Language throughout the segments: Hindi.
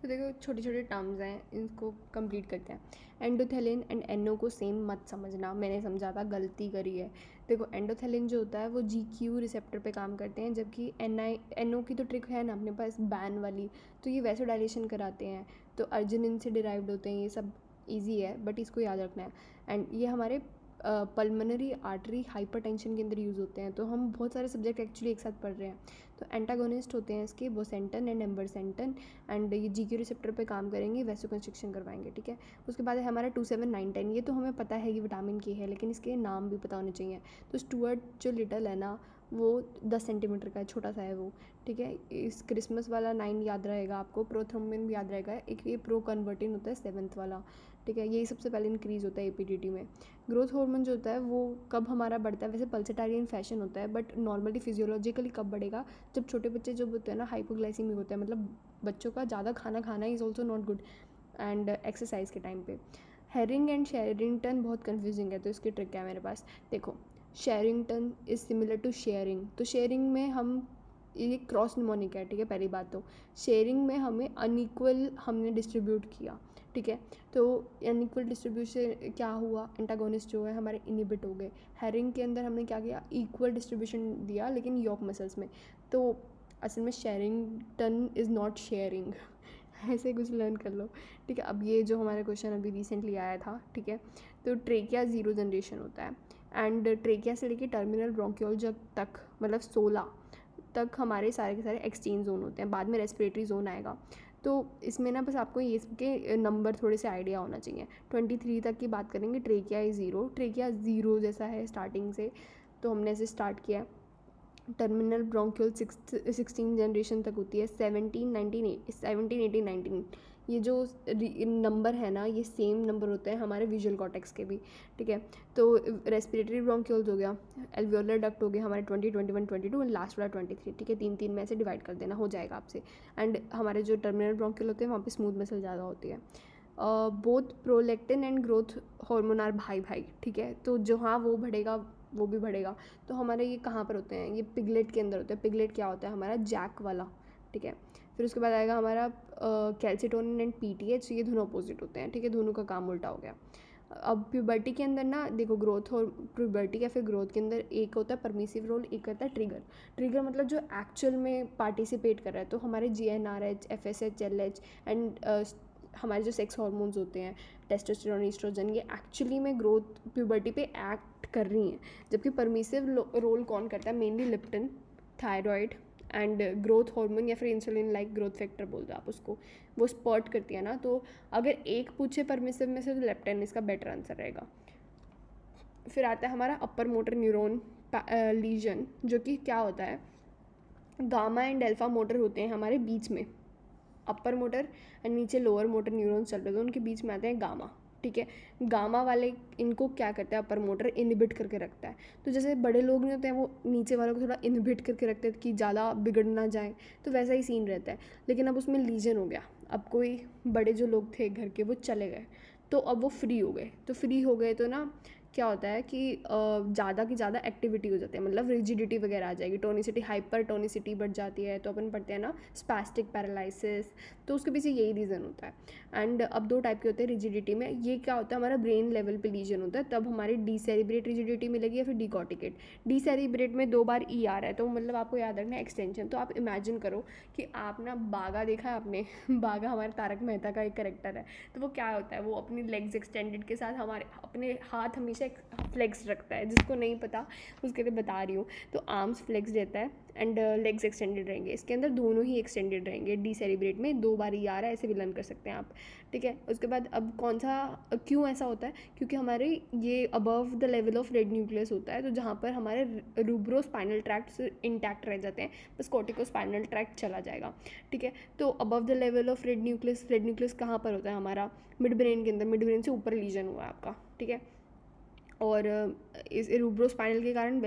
तो देखो छोटे छोटे टर्म्स हैं, इनको कंप्लीट करते हैं। एंडोथेलिन एंड एनओ को सेम मत समझना, मैंने समझा था, गलती करी है। देखो एंडोथेलिन जो होता है वो GQ रिसेप्टर पे काम करते हैं, जबकि NO की तो ट्रिक है ना अपने पास बैन वाली, तो ये वैसोडाइलेशन कराते हैं। तो अर्जिनिन से डिराइव्ड होते हैं, ये सब ईजी है बट इसको याद रखना है। एंड ये हमारे पल्मोनरी आर्टरी हाइपरटेंशन के अंदर यूज़ होते हैं। तो हम बहुत सारे सब्जेक्ट एक्चुअली एक साथ पढ़ रहे हैं। तो एंटागोनिस्ट होते हैं इसके बोसेंटन एंड एम्बरसेंटन, एंड ये GQ रिसेप्टर पे काम करेंगे, वैसोकंस्ट्रिक्शन करवाएंगे, ठीक है। उसके बाद है हमारा 27-9-10, ये तो हमें पता है कि विटामिन के है, लेकिन इसके नाम भी पता होने चाहिए। तो स्टुअर्ट जो लिटल है ना, वो 10 सेंटीमीटर का है, छोटा सा है वो, ठीक है। इस क्रिसमस वाला 9 याद रहेगा आपको, प्रोथ्रोम्बिन भी याद रहेगा, एक ये प्रो कन्वर्टिन होता है 7th वाला, ठीक है। यही सबसे पहले इंक्रीज़ होता है APDT में। ग्रोथ हार्मोन जो होता है वो कब हमारा बढ़ता है, वैसे पल्सेटारियन फैशन होता है, बट नॉर्मली फिजियोलॉजिकली कब बढ़ेगा, जब छोटे बच्चे जो होते हैं ना हाइपोग्लाइसीमिक होते हैं, मतलब बच्चों का ज़्यादा खाना खाना is also not good, and exercise के टाइम पे। हेरिंग एंड शेरिंगटन बहुत कन्फ्यूजिंग है, तो इसकी ट्रिक है मेरे पास। देखो Sherrington is similar to sharing, तो शेयरिंग में हम, ये क्रॉस निमोनिक है, ठीक है, पहली बात तो। शेयरिंग में हमें अनइक्वल हमने डिस्ट्रीब्यूट किया, ठीक है। तो अनइक्वल डिस्ट्रीब्यूशन क्या हुआ, एंटागोनिस्ट जो है हमारे इनिबिट हो गए। हेरिंग के अंदर हमने क्या किया, इक्वल डिस्ट्रीब्यूशन दिया, लेकिन यॉक मसल्स में। तो असल में शेरिंगटन इज़ नॉट शेयरिंग ऐसे कुछ लर्न कर लो, ठीक है। अब ये जो हमारा क्वेश्चन अभी रिसेंटली आया था, ठीक है। तो ट्रेकिया 0 जनरेशन होता है, एंड ट्रेकिया से लेके टर्मिनल ब्रोंकियोल जब तक, मतलब 16 तक हमारे सारे के सारे एक्सचेंज जोन होते हैं, बाद में रेस्पिरेटरी जोन आएगा। तो इसमें ना बस आपको ये इसके नंबर थोड़े से आइडिया होना चाहिए। 23 तक की बात करेंगे, ट्रेकिया इज़ 0, ट्रेकिया 0 जैसा है स्टार्टिंग से, तो हमने ऐसे स्टार्ट किया। टर्मिनल ब्रोंकियल 16 जनरेशन तक होती है, 17 18 ये जो नंबर है ना, ये सेम नंबर होते हैं हमारे विजुअल कॉर्टेक्स के भी, ठीक है। तो रेस्पिरेटरी ब्रोंक्यूल्स हो गया, एल्वियोलर डक्ट हो गया हमारे 20 21 22 एंड लास्ट वाला 23, ठीक है। 3 में से डिवाइड कर देना, हो जाएगा आपसे। एंड हमारे जो टर्मिनल ब्रोंक्यूल होते हैं वहाँ पे स्मूथ मसल ज़्यादा होती है। Both prolactin and growth hormone are भाई भाई, ठीक है। तो जो हाँ वो बढ़ेगा वो भी बढ़ेगा। तो हमारे ये कहाँ पर होते हैं, ये पिगलेट के अंदर होते हैं। पिगलेट क्या होता है, हमारा जैक वाला, ठीक है। फिर उसके बाद आएगा हमारा कैल्सिटोनिन एंड PTH, ये दोनों अपोजिट होते हैं, ठीक है, दोनों का काम उल्टा हो गया। अब प्यूबर्टी के अंदर ना देखो, ग्रोथ और प्यूबर्टी या फिर ग्रोथ के अंदर एक होता है परमिसिव रोल, एक होता है ट्रिगर। ट्रिगर मतलब जो एक्चुअल में पार्टिसिपेट कर रहा है, तो हमारे GnRH FSH LH एंड हमारे जो सेक्स हार्मोन्स होते हैं, टेस्टोस्टेरोन ईस्ट्रोजन, ये एक्चुअली में ग्रोथ प्यूबर्टी पे एक्ट कर रही हैं। जबकि परमिसिव रोल कौन करता है, mainly Lipton, thyroid and growth hormone या फिर इंसुलिन लाइक ग्रोथ फैक्टर बोल दो आप उसको, वो स्पर्ट करती है ना। तो अगर एक पूछे परमिसिव में से तो लेप्टिन इसका बेटर आंसर रहेगा। फिर आता है हमारा अपर मोटर न्यूरॉन लीजन, जो कि क्या होता है, गामा एंड अल्फा मोटर होते हैं हमारे बीच में, अपर मोटर एंड नीचे लोअर मोटर न्यूरॉन्स चल रहे थे, उनके बीच में आते हैं गामा, ठीक है। गामा वाले इनको क्या करता है, अपर मोटर इनहिबिट करके रखता है। तो जैसे बड़े लोग नहीं होते हैं, वो नीचे वालों को थोड़ा इनहिबिट करके रखते हैं कि ज़्यादा बिगड़ ना जाए, तो वैसा ही सीन रहता है। लेकिन अब उसमें लीजन हो गया, अब कोई बड़े जो लोग थे घर के वो चले गए, तो अब वो फ्री हो गए। तो फ्री हो गए तो ना क्या होता है कि ज़्यादा की ज़्यादा एक्टिविटी हो जाती है, मतलब रिजिडिटी वगैरह आ जाएगी, टोनिसिटी हाइपर टोनिसिटी बढ़ जाती है, तो अपन पढ़ते हैं ना स्पैस्टिक पैरालिसिस, तो उसके पीछे यही रीज़न होता है। एंड अब 2 टाइप के होते हैं रिजिडिटी में, ये क्या होता है, हमारा ब्रेन लेवल पे लीजन होता है, तब हमारी डीसेरिब्रेट रिजिडिटी मिलेगी या फिर डीकॉर्टिकेट। डीसेरिब्रेट में 2 बार ई आ रहा है, तो मतलब आपको याद रखना है एक्सटेंशन। तो आप इमेजिन करो कि आप ना बागा देखा है आपने बागा हमारे तारक मेहता का एक करेक्टर है, तो वो क्या होता है, वो अपनी लेग्स एक्सटेंडेड के साथ हमारे अपने हाथ हमेशा फ्लेक्स रखता है। जिसको नहीं पता उसके लिए बता रही हूँ, तो आर्म्स फ्लेक्स रहता है एंड लेग्स एक्सटेंडेड रहेंगे। इसके अंदर दोनों ही एक्सटेंडेड रहेंगे, डीसेरिब्रेट में 2 बार ही आ रहा है, ऐसे भी लर्न कर सकते हैं आप, ठीक है। उसके बाद अब कौन सा, क्यों ऐसा होता है, क्योंकि हमारे ये above the level of red nucleus होता है, तो जहाँ पर हमारे रूब्रो स्पाइनल ट्रैक्ट इंटैक्ट रह जाते हैं, बस कॉर्टिको स्पाइनल ट्रैक्ट चला जाएगा, ठीक है। तो above the level of red nucleus कहाँ पर होता है, हमारा मिड ब्रेन के अंदर, मिड ब्रेन से ऊपर लीजन हुआ है आपका, ठीक है। और इस रूब्रोस्पाइनल के कारण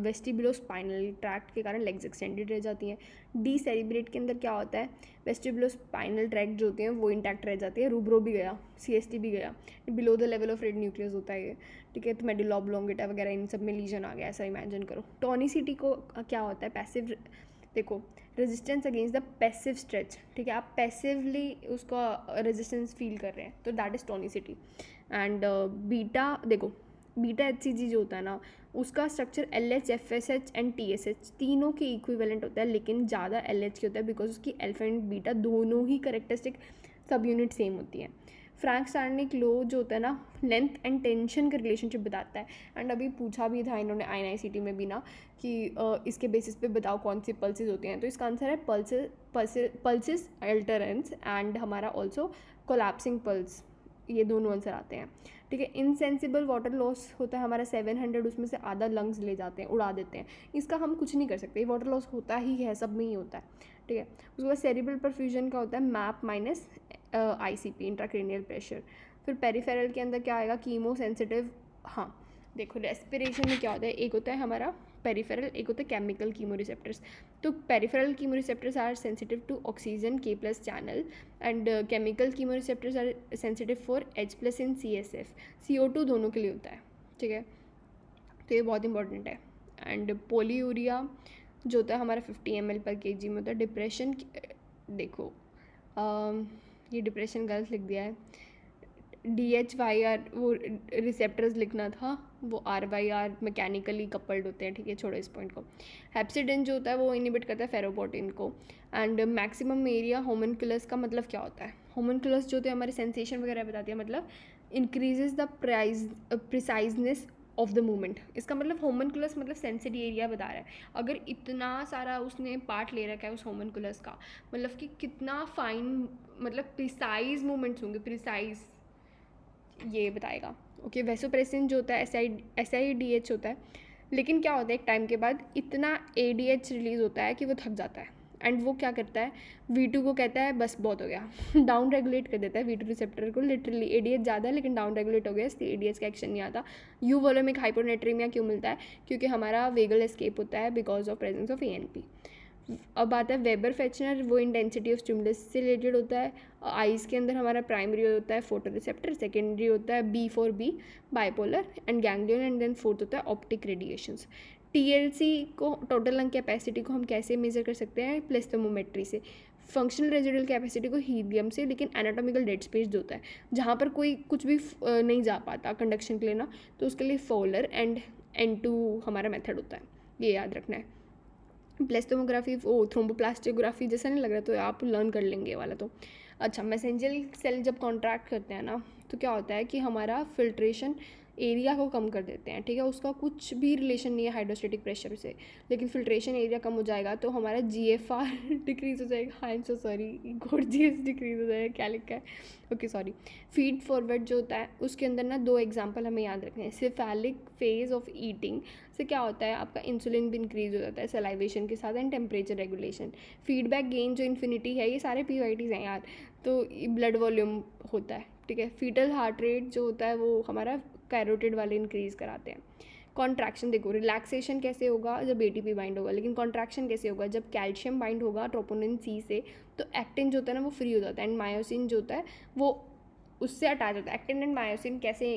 वेस्टिबुलोस्पाइनल ट्रैक्ट के कारण लेग्स एक्सटेंडेड रह जाती हैं। डीसेरिब्रेट के अंदर क्या होता है, वेस्टिबुलोस्पाइनल ट्रैक्ट जो होते हैं वो इंटैक्ट रह जाती है, रूब्रो भी गया, CST भी गया, below the level of red nucleus होता है ये, ठीक है। तो मेडुला ऑब्लोंगेटा वगैरह इन सब में लीजन आ गया, ऐसा इमेजिन करो। टॉनिसिटी को क्या होता है, पैसिव देखो resistance against the passive stretch, ठीक है, आप पैसिवली उसका रेजिस्टेंस फील कर रहे हैं, तो that is tonicity. And beta, देखो बीटा HCG जो होता है ना, उसका structure LH, FSH and TSH तीनों के इक्विवेलेंट होता है, लेकिन ज़्यादा LH के होता है बिकॉज उसकी अल्फा एंड बीटा दोनों ही करेक्टरिस्टिक सब यूनिट सेम होती हैं। फ्रैंक स्टार्निक लो जो होता है ना, लेंथ एंड टेंशन का रिलेशनशिप बताता है। एंड अभी पूछा भी था इन्होंने INICT में भी ना कि इसके बेसिस पे बताओ कौन सी पल्सेस होती हैं, तो इसका आंसर है पल्सेस अल्टरेंस एंड हमारा ऑल्सो कोलैप्सिंग पल्स, ये दोनों आंसर आते हैं, ठीक है। इनसेंसिबल वाटर लॉस होता है हमारा 700, उसमें से आधा लंग्स ले जाते हैं, उड़ा देते हैं, इसका हम कुछ नहीं कर सकते, वाटर लॉस होता ही है, सब में ही होता है, ठीक है। उसके बाद सेरिब्रल परफ्यूजन का होता है map minus ICP, intracranial pressure. फिर पेरिफेरल के अंदर क्या आएगा, कीमो सेंसिटिव। हाँ देखो रेस्पिरेशन में क्या होता है, एक होता है हमारा पेरिफेरल, एक होता है केमिकल कीमो रिसेप्टर्स। तो peripheral chemoreceptors are sensitive to oxygen K+ channel and chemical chemoreceptors are sensitive for H+ in CSF, CO2 दोनों के लिए होता है, ठीक है, तो ये बहुत इंपॉर्टेंट है। एंड पोलीयूरिया जो होता है हमारा 50 ml पर kg में होता है। डिप्रेशन, देखो ये डिप्रेशन गलत लिख दिया है, DHYR वो रिसेप्टर्स लिखना था, वो RYR मैकेनिकली कपल्ड होते हैं, ठीक है, छोड़ो इस पॉइंट को। हेप्सिडिन जो होता है वो इनिबिट करता है फेरोपोटिन को। एंड मैक्सिमम एरिया होमनकुलस का मतलब क्या होता है, होमनकुलस जो होते हैं हमारे सेंसेशन वगैरह बताती है, मतलब increases the preciseness of the movement. इसका मतलब होमनकुलस मतलब सेंसिटिव एरिया बता रहा है। अगर इतना सारा उसने पार्ट ले रखा है उस होमनकुलस का, मतलब कि कितना फाइन, मतलब प्रिसाइज मूवमेंट्स होंगे, प्रिसाइज ये बताएगा, ओके। वेसोप्रेसिन जो होता है SIDH होता है, लेकिन क्या होता है एक टाइम के बाद इतना ADH रिलीज होता है कि वो थक जाता है, एंड वो क्या करता है V2 को कहता है बस बहुत हो गया डाउन रेगुलेट कर देता है V2 रिसेप्टर को, लिटरली ADH ज़्यादा है लेकिन डाउन रेगुलेट हो गया, इसलिए ADH का एक्शन नहीं आता। यूवोलेमिक हाइपोनेट्रीमिया क्यों मिलता है, क्योंकि हमारा वेगल एस्केप होता है because of presence of ANP। अब आता है वेबर फेचनर, वो इंटेंसिटी ऑफ स्टिमुलस से रिलेटेड होता है। आइज़ के अंदर हमारा प्राइमरी होता है फोटो रिसेप्टर, सेकेंडरी होता है B4B bipolar and ganglion, and then fourth होता है ऑप्टिक रेडिएशंस। TLC को, टोटल लंग कैपेसिटी को हम कैसे मेजर कर सकते हैं, प्लेस्थोमोमेट्री से। फंक्शनल रेजिडुअल कैपेसिटी को हीलियम से, लेकिन एनाटॉमिकल डेड स्पेस जो होता है जहाँ पर कोई कुछ भी नहीं जा पाता कंडक्शन के लिए ना, तो उसके लिए फॉलर एंड N2 हमारा मेथड होता है, ये याद रखना है। प्लेस्थोमोग्राफी वो थ्रोम्बोप्लास्टियोग्राफी जैसा नहीं लग रहा, तो आप लर्न कर लेंगे वाला तो। अच्छा, मैसेंजर सेल जब कॉन्ट्रैक्ट करते हैं ना, तो क्या होता है कि हमारा फिल्ट्रेशन एरिया को कम कर देते हैं, ठीक है, उसका कुछ भी रिलेशन नहीं है हाइड्रोस्टेटिक प्रेशर से, लेकिन फिल्ट्रेशन एरिया कम हो जाएगा तो हमारा GFR डिक्रीज हो जाएगा। I am so sorry, GORGIAS decrease हो जाएगा, क्या लिखा है, ओके सॉरी। फीड फॉरवर्ड जो होता है उसके अंदर ना 2 एग्जाम्पल हमें याद रखने हैं। सिफेलिक फेज ऑफ ईटिंग से क्या होता है, आपका इंसुलिन भी इंक्रीज हो जाता है सलाइवेशन के साथ, and temperature regulation. Feedback gain जो इन्फिनिटी है, ये सारे PYTs हैं यार, तो ब्लड वॉल्यूम होता है, ठीक है। फीटल हार्ट रेट जो होता है वो हमारा कैरोटिड वाले इंक्रीज़ कराते हैं। कॉन्ट्रैक्शन, देखो रिलैक्सेशन कैसे होगा जब ATP बाइंड होगा, लेकिन कॉन्ट्रैक्शन कैसे होगा जब कैल्शियम बाइंड होगा ट्रोपोनिन C से, तो एक्टिन जो होता है ना वो फ्री हो जाता है, एंड मायोसिन जो होता है वो उससे अटैच होता है। एक्टिन एंड मायोसिन कैसे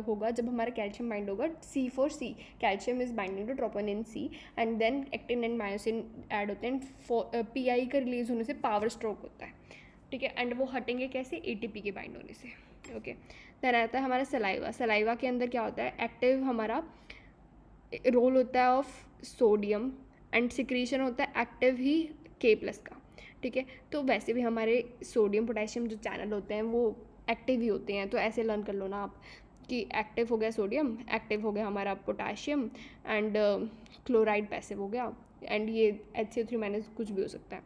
होगा, जब हमारा कैल्शियम बाइंड होगा C4C, calcium is binding to troponin C, and then actin and myosin add होते हैं, एंड PI का रिलीज होने से पावर स्ट्रोक होता है, ठीक है, एंड वो हटेंगे कैसे, ATP के बाइंड होने से, ओके। देन आता है हमारा सलाइवा। सलाइवा के अंदर क्या होता है, एक्टिव हमारा रोल होता है ऑफ सोडियम, एंड सिक्रीशन होता है एक्टिव ही K+ का, ठीक है। तो वैसे भी हमारे सोडियम पोटेशियम जो चैनल होते हैं वो एक्टिव ही होते हैं, तो ऐसे लर्न कर लो ना आप कि एक्टिव हो गया सोडियम, एक्टिव हो गया हमारा पोटाशियम, एंड क्लोराइड पैसिव हो गया, एंड ये HCO3- कुछ भी हो सकता है।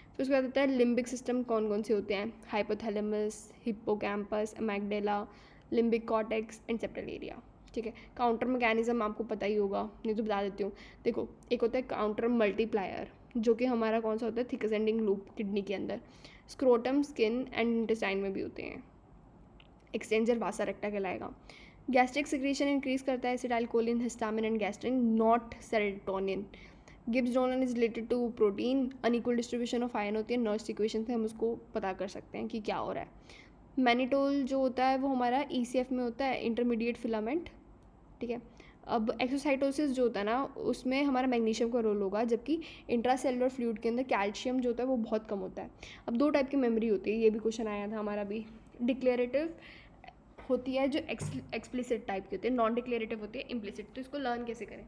फिर उसके बाद होता है लिम्बिक सिस्टम, कौन कौन से होते हैं, hypothalamus, hippocampus, amygdala, limbic cortex and septal area, ठीक है। काउंटर मैकेनिज्म आपको पता ही होगा, नहीं तो बता देती हूँ। देखो एक होता है काउंटर मल्टीप्लायर, जो कि हमारा कौन सा होता है, थिक असेंडिंग लूप किडनी के अंदर। स्क्रोटम, स्किन एंड इंटेस्टाइन में भी होते हैं। एक्सचेंजर वासा रेक्टा कहलाएगा। गैस्ट्रिक सिक्रीशन इंक्रीज करता है acetylcholine, histamine and gastrin, not serotonin. Gibbs Donnan is related to protein, unequal distribution of ion होती है, नर्स इक्वेशन से हम उसको पता कर सकते हैं कि क्या हो रहा है। मैनिटोल जो होता है वो हमारा ECF में होता है, इंटरमीडिएट फिलामेंट, ठीक है। अब एक्सोसाइटोसिस जो होता है ना, उसमें हमारा मैग्नीशियम का रोल होगा, जबकि इंट्रासेलुलर फ्लूइड के अंदर कैल्शियम जो होता है वो बहुत कम होता है। अब 2 टाइप की मेमोरी होती है, ये भी क्वेश्चन आया था हमारा भी। डिक्लेरेटिव होती है जो एक्सप्लिसिट टाइप की होती है, नॉन डिक्लेरेटिव होती है इम्प्लिसिट। तो इसको लर्न कैसे करें?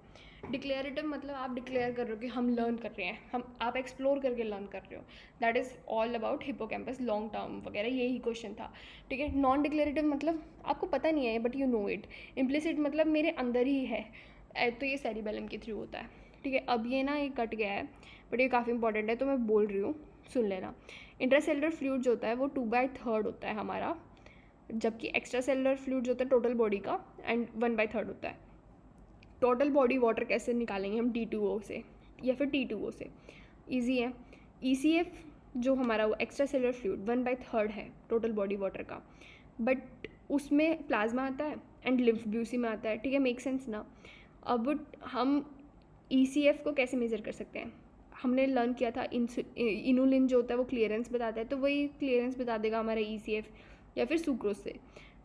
डिक्लेरेटिव मतलब आप डिक्लेयर कर रहे हो कि हम लर्न कर रहे हैं, आप एक्सप्लोर करके लर्न कर रहे हो, that is all about hippocampus, long term वगैरह, यही क्वेश्चन था, ठीक है। नॉन डिक्लेरेटिव मतलब आपको पता नहीं है but you know it. Implicit मतलब मेरे अंदर ही है, तो ये सेरिबेलम के थ्रू होता है, ठीक है। अब ये ना ये कट गया है बट ये काफ़ी इंपॉर्टेंट है तो मैं बोल रही हूँ, सुन लेना। इंट्रासेलुलर फ्लूइड जो होता है वो 2/3 होता है हमारा, जबकि एक्स्ट्रा सेलुलर फ्लूइड जो होता है टोटल बॉडी का एंड 1/3 होता है। टोटल बॉडी वाटर कैसे निकालेंगे हम? D2O से या फिर T2O से, ईजी है। ECF जो हमारा वो एक्स्ट्रा सेलुलर फ्लूइड 1/3 है टोटल बॉडी वाटर का, बट उसमें प्लाज्मा आता है एंड लिम्फ भी उसी में आता है, ठीक है, मेक सेंस ना। अब हम ECF को कैसे मेज़र कर सकते हैं? हमने लर्न किया था इनुलिन जो होता है वो क्लियरेंस बताता है, तो वही क्लियरेंस बता देगा हमारा ECF या फिर सुक्रोज से।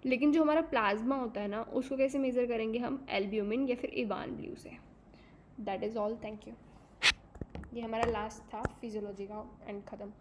लेकिन जो हमारा प्लाज्मा होता है ना, उसको कैसे मेज़र करेंगे हम? एल्ब्यूमिन या फिर इवान ब्लू से। That is all, thank you. ये हमारा लास्ट था फिजियोलॉजी का एंड ख़त्म।